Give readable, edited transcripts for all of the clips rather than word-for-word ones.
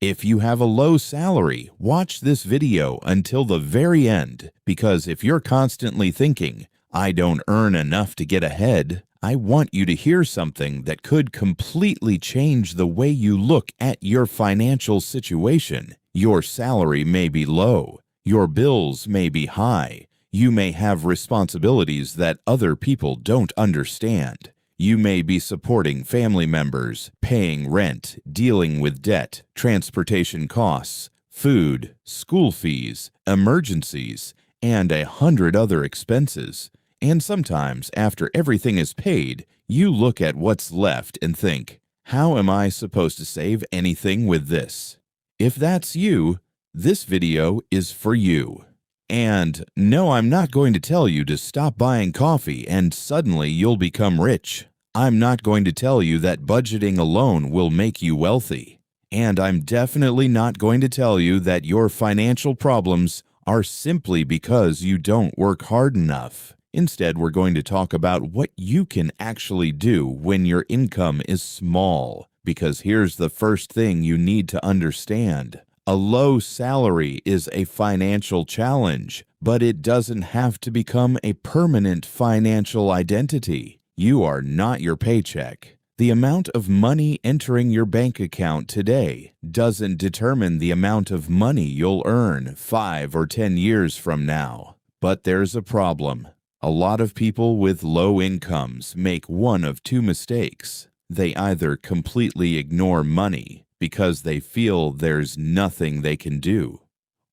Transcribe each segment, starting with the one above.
If you have a low salary, watch this video until the very end, because if you're constantly thinking, "I don't earn enough to get ahead," I want you to hear something that could completely change the way you look at your financial situation. Your salary may be low, your bills may be high, you may have responsibilities that other people don't understand. You may be supporting family members, paying rent, dealing with debt, transportation costs, food, school fees, emergencies, and 100 other expenses. And sometimes, after everything is paid, you look at what's left and think, how am I supposed to save anything with this? If that's you, this video is for you. And no, I'm not going to tell you to stop buying coffee and suddenly you'll become rich. I'm not going to tell you that budgeting alone will make you wealthy. And I'm definitely not going to tell you that your financial problems are simply because you don't work hard enough. Instead, we're going to talk about what you can actually do when your income is small. Because here's the first thing you need to understand. A low salary is a financial challenge, but it doesn't have to become a permanent financial identity. You are not your paycheck. The amount of money entering your bank account today doesn't determine the amount of money you'll earn 5 or 10 years from now. But there's a problem. A lot of people with low incomes make one of two mistakes. They either completely ignore money because they feel there's nothing they can do,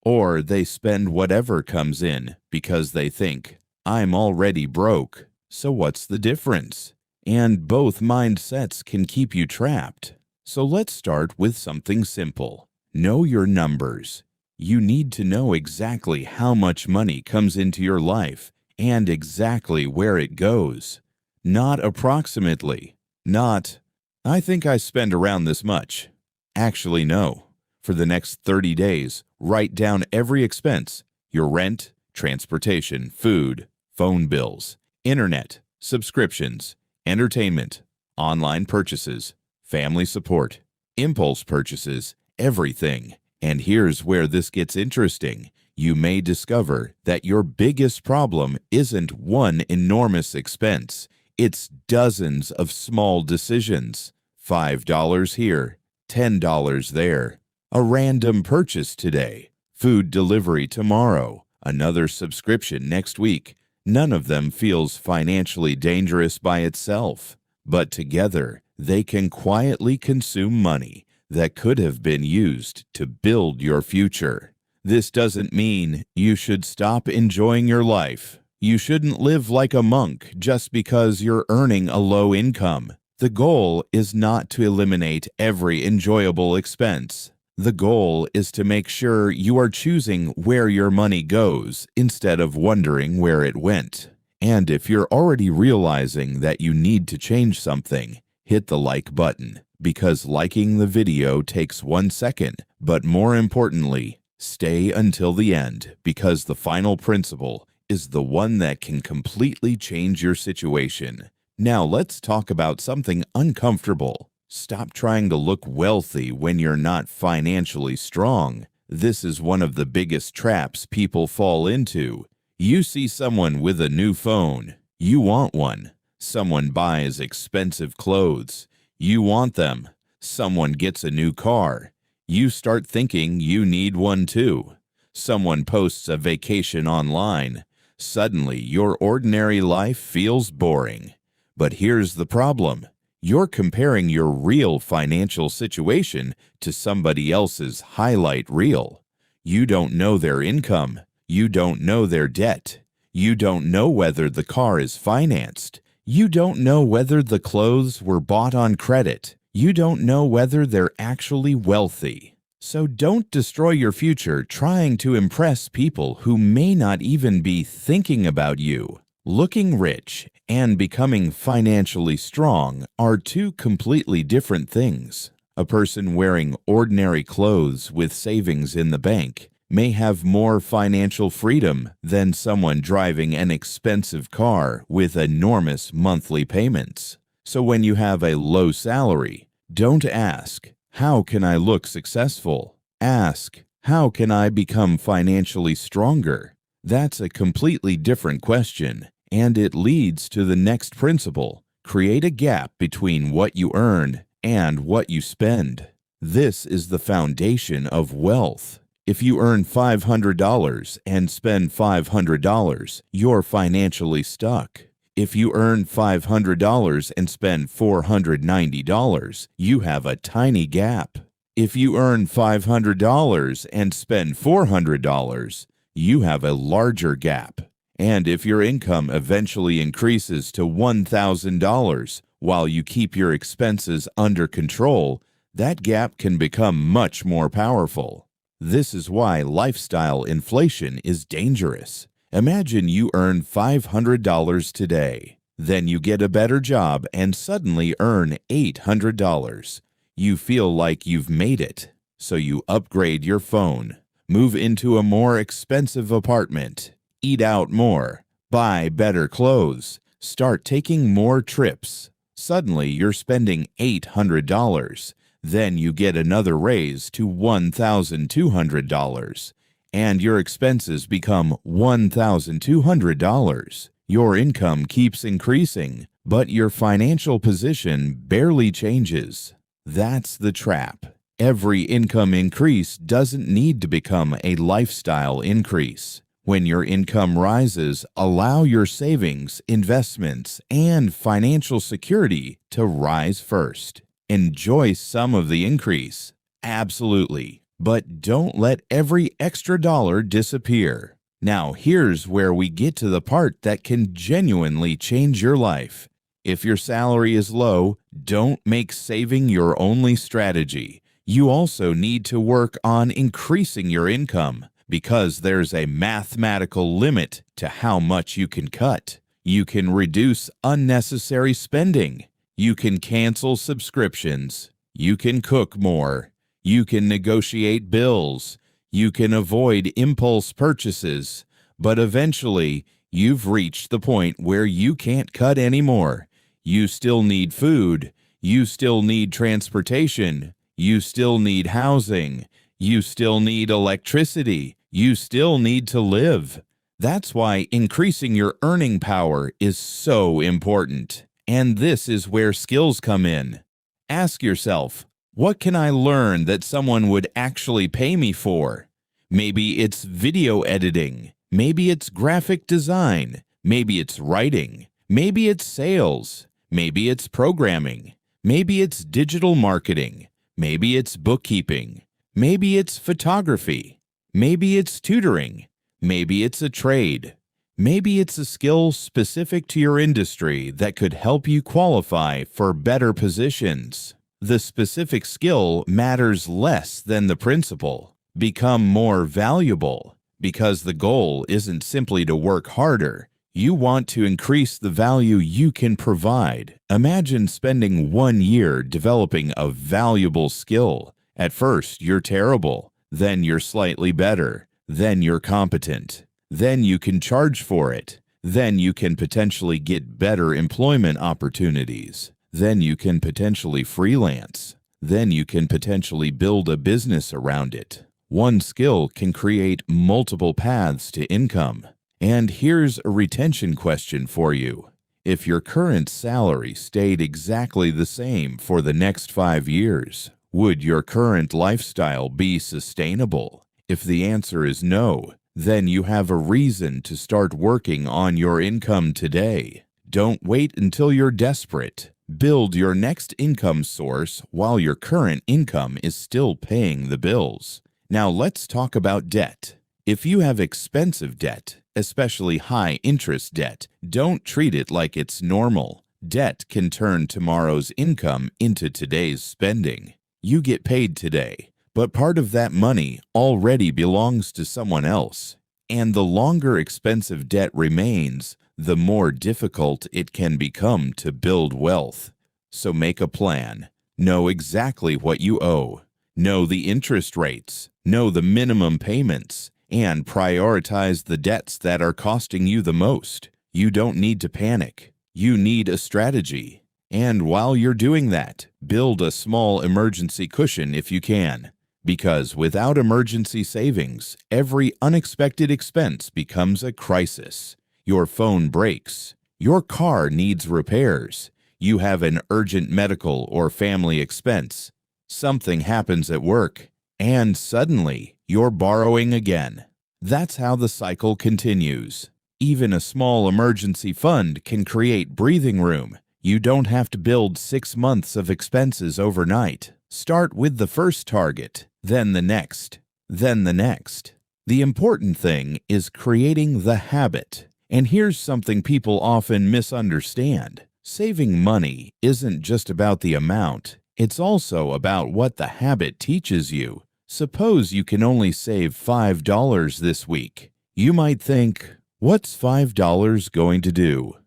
or they spend whatever comes in because they think, I'm already broke, so what's the difference? And both mindsets can keep you trapped. So let's start with something simple. Know your numbers. You need to know exactly how much money comes into your life and exactly where it goes. Not approximately. Not, I think I spend around this much. Actually, no. For the next 30 days, write down every expense, your rent, transportation, food, phone bills, internet, subscriptions, entertainment, online purchases, family support, impulse purchases, everything. And here's where this gets interesting. You may discover that your biggest problem isn't one enormous expense. It's dozens of small decisions. $5 here, $10 there, a random purchase today, food delivery tomorrow, another subscription next week. None of them feels financially dangerous by itself, but together they can quietly consume money that could have been used to build your future. This doesn't mean you should stop enjoying your life. You shouldn't live like a monk just because you're earning a low income. The goal is not to eliminate every enjoyable expense. The goal is to make sure you are choosing where your money goes instead of wondering where it went. And if you're already realizing that you need to change something, hit the like button, because liking the video takes 1 second. But more importantly, stay until the end, because the final principle is the one that can completely change your situation. Now let's talk about something uncomfortable. Stop trying to look wealthy when you're not financially strong. This is one of the biggest traps people fall into. You see someone with a new phone. You want one. Someone buys expensive clothes. You want them. Someone gets a new car. You start thinking you need one too. Someone posts a vacation online. Suddenly, your ordinary life feels boring. But here's the problem. You're comparing your real financial situation to somebody else's highlight reel. You don't know their income. You don't know their debt. You don't know whether the car is financed. You don't know whether the clothes were bought on credit. You don't know whether they're actually wealthy. So don't destroy your future trying to impress people who may not even be thinking about you. Looking rich and becoming financially strong are two completely different things. A person wearing ordinary clothes with savings in the bank may have more financial freedom than someone driving an expensive car with enormous monthly payments. So when you have a low salary, don't ask, how can I look successful? Ask, how can I become financially stronger? That's a completely different question, and it leads to the next principle. Create a gap between what you earn and what you spend. This is the foundation of wealth. If you earn $500 and spend $500, you're financially stuck. If you earn $500 and spend $490, you have a tiny gap. If you earn $500 and spend $400, you have a larger gap. And if your income eventually increases to $1,000 while you keep your expenses under control, that gap can become much more powerful. This is why lifestyle inflation is dangerous. Imagine you earn $500 today. Then you get a better job and suddenly earn $800. You feel like you've made it. So you upgrade your phone, move into a more expensive apartment, eat out more, buy better clothes, start taking more trips. Suddenly you're spending $800. Then you get another raise to $1,200, and your expenses become $1,200. Your income keeps increasing, but your financial position barely changes. That's the trap. Every income increase doesn't need to become a lifestyle increase. When your income rises, allow your savings, investments, and financial security to rise first. Enjoy some of the increase, absolutely, but don't let every extra dollar disappear. Now, here's where we get to the part that can genuinely change your life. If your salary is low, don't make saving your only strategy. You also need to work on increasing your income, because there's a mathematical limit to how much you can cut. You can reduce unnecessary spending. You can cancel subscriptions. You can cook more. You can negotiate bills. You can avoid impulse purchases. But eventually, you've reached the point where you can't cut anymore. You still need food. You still need transportation. You still need housing. You still need electricity. You still need to live. That's why increasing your earning power is so important. And this is where skills come in. Ask yourself, what can I learn that someone would actually pay me for? Maybe it's video editing. Maybe it's graphic design. Maybe it's writing. Maybe it's sales. Maybe it's programming. Maybe it's digital marketing. Maybe it's bookkeeping. Maybe it's photography. Maybe it's tutoring. Maybe it's a trade. Maybe it's a skill specific to your industry that could help you qualify for better positions. The specific skill matters less than the principle. Become more valuable, because the goal isn't simply to work harder. You want to increase the value you can provide. Imagine spending 1 year developing a valuable skill. At first, you're terrible. Then you're slightly better. Then you're competent. Then you can charge for it. Then you can potentially get better employment opportunities. Then you can potentially freelance. Then you can potentially build a business around it. One skill can create multiple paths to income. And here's a retention question for you. If your current salary stayed exactly the same for the next 5 years, would your current lifestyle be sustainable? If the answer is no, then you have a reason to start working on your income today. Don't wait until you're desperate. Build your next income source while your current income is still paying the bills. Now let's talk about debt. If you have expensive debt, especially high-interest debt, don't treat it like it's normal. Debt can turn tomorrow's income into today's spending. You get paid today, but part of that money already belongs to someone else. And the longer expensive debt remains, the more difficult it can become to build wealth. So make a plan. Know exactly what you owe. Know the interest rates. Know the minimum payments. And prioritize the debts that are costing you the most. You don't need to panic. You need a strategy. And while you're doing that, build a small emergency cushion if you can. Because without emergency savings, every unexpected expense becomes a crisis. Your phone breaks. Your car needs repairs. You have an urgent medical or family expense. Something happens at work, and suddenly you're borrowing again. That's how the cycle continues. Even a small emergency fund can create breathing room. You don't have to build 6 months of expenses overnight. Start with the first target, then the next, then the next. The important thing is creating the habit. And here's something people often misunderstand. Saving money isn't just about the amount. It's also about what the habit teaches you. Suppose you can only save $5 this week. You might think, what's $5 going to do?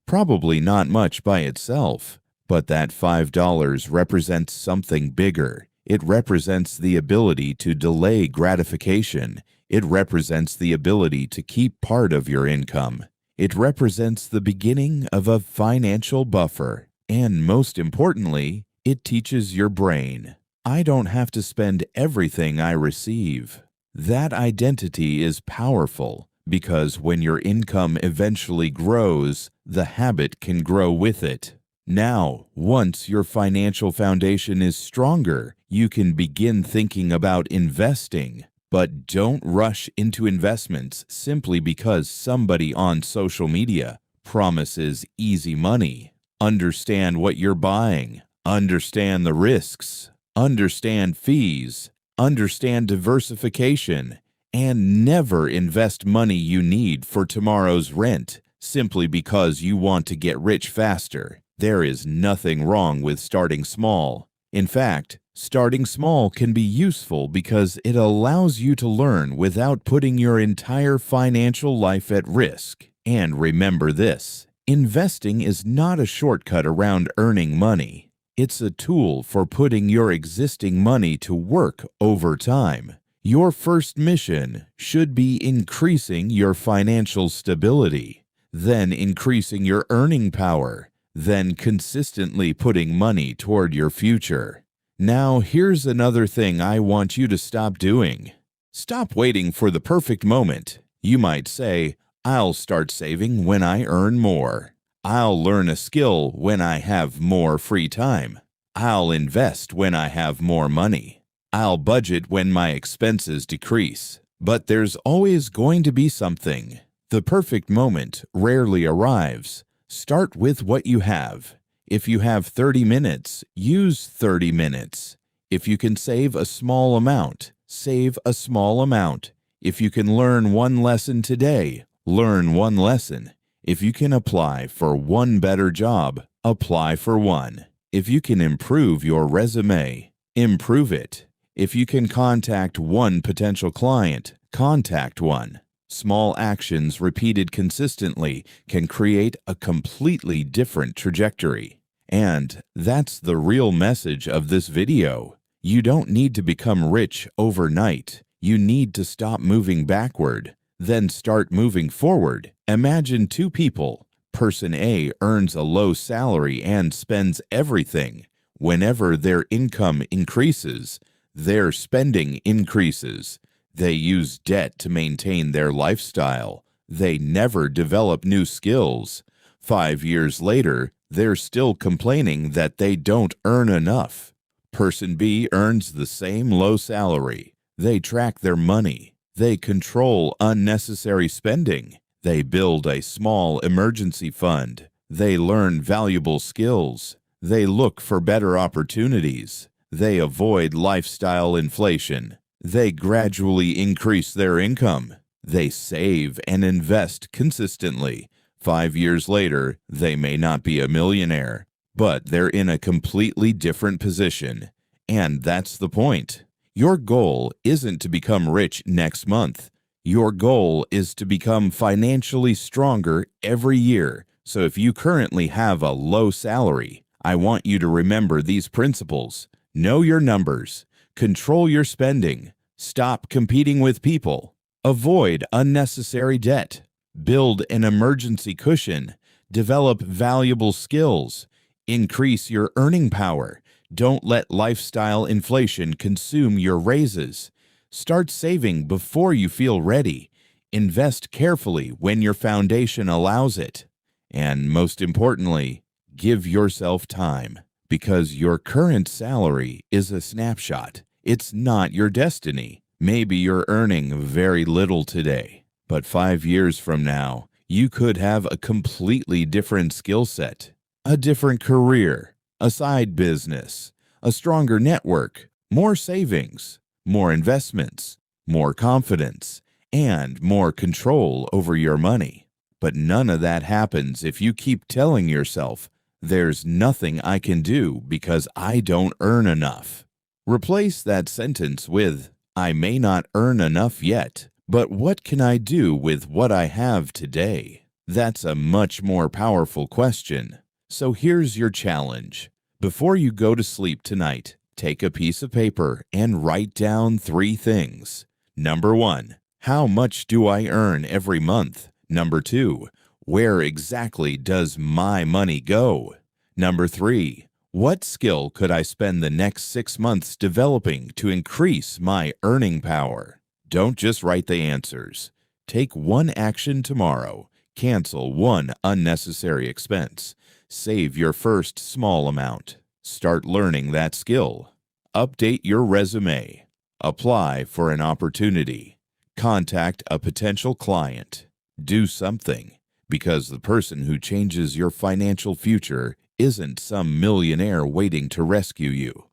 Probably not much by itself, but that $5 represents something bigger. It represents the ability to delay gratification. It represents the ability to keep part of your income. It represents the beginning of a financial buffer. And most importantly, it teaches your brain, I don't have to spend everything I receive. That identity is powerful because when your income eventually grows, the habit can grow with it. Now, once your financial foundation is stronger, you can begin thinking about investing. But don't rush into investments simply because somebody on social media promises easy money. Understand what you're buying. Understand the risks. Understand fees. Understand diversification. And never invest money you need for tomorrow's rent simply because you want to get rich faster. There is nothing wrong with starting small. In fact, starting small can be useful because it allows you to learn without putting your entire financial life at risk. And remember this, investing is not a shortcut around earning money. It's a tool for putting your existing money to work over time. Your first mission should be increasing your financial stability, then increasing your earning power, then consistently putting money toward your future. Now, here's another thing I want you to stop doing. Stop waiting for the perfect moment. You might say, I'll start saving when I earn more. I'll learn a skill when I have more free time. I'll invest when I have more money. I'll budget when my expenses decrease. But there's always going to be something. The perfect moment rarely arrives. Start with what you have. If you have 30 minutes, use 30 minutes. If you can save a small amount, save a small amount. If you can learn one lesson today, learn one lesson. If you can apply for one better job, apply for one. If you can improve your resume, improve it. If you can contact one potential client, contact one. Small actions repeated consistently can create a completely different trajectory. And that's the real message of this video. You don't need to become rich overnight. You need to stop moving backward, then start moving forward. Imagine two people. Person A earns a low salary and spends everything. Whenever their income increases, their spending increases. They use debt to maintain their lifestyle. They never develop new skills. 5 years later, they're still complaining that they don't earn enough. Person B earns the same low salary. They track their money. They control unnecessary spending. They build a small emergency fund. They learn valuable skills. They look for better opportunities. They avoid lifestyle inflation. They gradually increase their income. They save and invest consistently. 5 years later, they may not be a millionaire, but they're in a completely different position. And that's the point. Your goal isn't to become rich next month. Your goal is to become financially stronger every year. So if you currently have a low salary, I want you to remember these principles. Know your numbers. Control your spending. Stop competing with people. Avoid unnecessary debt. Build an emergency cushion. Develop valuable skills. Increase your earning power. Don't let lifestyle inflation consume your raises. Start saving before you feel ready. Invest carefully when your foundation allows it. And most importantly, give yourself time, because your current salary is a snapshot. It's not your destiny. Maybe you're earning very little today, but 5 years from now, you could have a completely different skill set, a different career, a side business, a stronger network, more savings, more investments, more confidence, and more control over your money. But none of that happens if you keep telling yourself, "There's nothing I can do because I don't earn enough." Replace that sentence with, "I may not earn enough yet, but what can I do with what I have today?" That's a much more powerful question. So here's your challenge. Before you go to sleep tonight, take a piece of paper and write down 3 things. Number 1, how much do I earn every month? Number 2, where exactly does my money go? Number 3, what skill could I spend the next 6 months developing to increase my earning power? Don't just write the answers. Take one action tomorrow. Cancel one unnecessary expense. Save your first small amount. Start learning that skill. Update your resume. Apply for an opportunity. Contact a potential client. Do something, because the person who changes your financial future isn't some millionaire waiting to rescue you.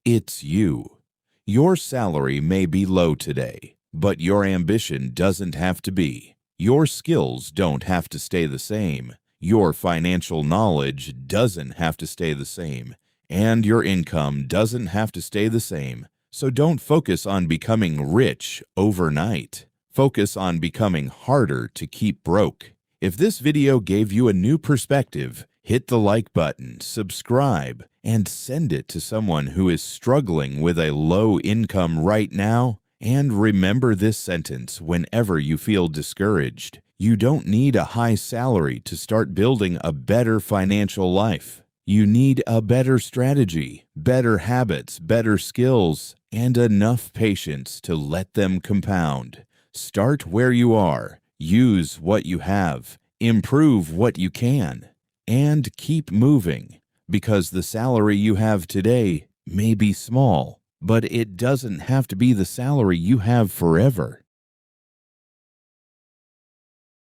It's you. Your salary may be low today, but your ambition doesn't have to be. Your skills don't have to stay the same. Your financial knowledge doesn't have to stay the same. And your income doesn't have to stay the same. So don't focus on becoming rich overnight. Focus on becoming harder to keep broke. If this video gave you a new perspective, hit the like button, subscribe, and send it to someone who is struggling with a low income right now. And remember this sentence whenever you feel discouraged. You don't need a high salary to start building a better financial life. You need a better strategy, better habits, better skills, and enough patience to let them compound. Start where you are, use what you have, improve what you can, and keep moving, because the salary you have today may be small, but it doesn't have to be the salary you have forever.